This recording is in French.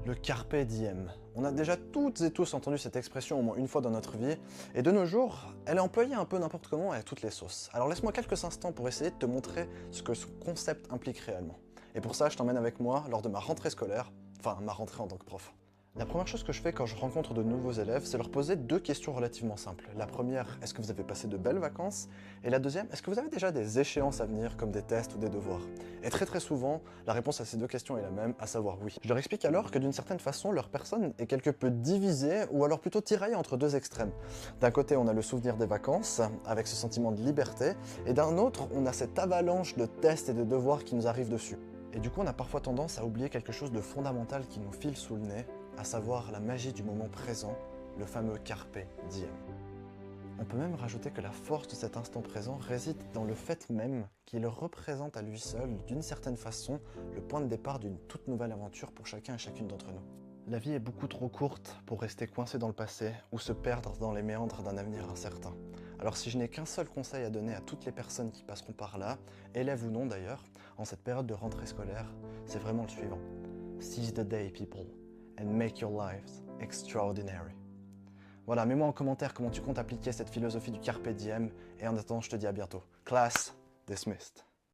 Le carpe diem. On a déjà toutes et tous entendu cette expression au moins une fois dans notre vie, et de nos jours, elle est employée un peu n'importe comment et à toutes les sauces. Alors laisse-moi quelques instants pour essayer de te montrer ce que ce concept implique réellement. Et pour ça, je t'emmène avec moi lors de ma rentrée scolaire, enfin ma rentrée en tant que prof. La première chose que je fais quand je rencontre de nouveaux élèves, c'est leur poser deux questions relativement simples. La première, est-ce que vous avez passé de belles vacances? Et la deuxième, est-ce que vous avez déjà des échéances à venir, comme des tests ou des devoirs? Et très souvent, la réponse à ces deux questions est la même, à savoir oui. Je leur explique alors que d'une certaine façon, leur personne est quelque peu divisée, ou alors plutôt tiraillée entre deux extrêmes. D'un côté, on a le souvenir des vacances, avec ce sentiment de liberté, et d'un autre, on a cette avalanche de tests et de devoirs qui nous arrivent dessus. Et du coup, on a parfois tendance à oublier quelque chose de fondamental qui nous file sous le nez, à savoir la magie du moment présent, le fameux carpe diem. On peut même rajouter que la force de cet instant présent réside dans le fait même qu'il représente à lui seul, d'une certaine façon, le point de départ d'une toute nouvelle aventure pour chacun et chacune d'entre nous. La vie est beaucoup trop courte pour rester coincé dans le passé ou se perdre dans les méandres d'un avenir incertain. Alors si je n'ai qu'un seul conseil à donner à toutes les personnes qui passeront par là, élèves ou non d'ailleurs, en cette période de rentrée scolaire, c'est vraiment le suivant. Seize the day, people, and make your lives extraordinary. Voilà, mets-moi en commentaire comment tu comptes appliquer cette philosophie du carpe diem, et en attendant, je te dis à bientôt. Class dismissed.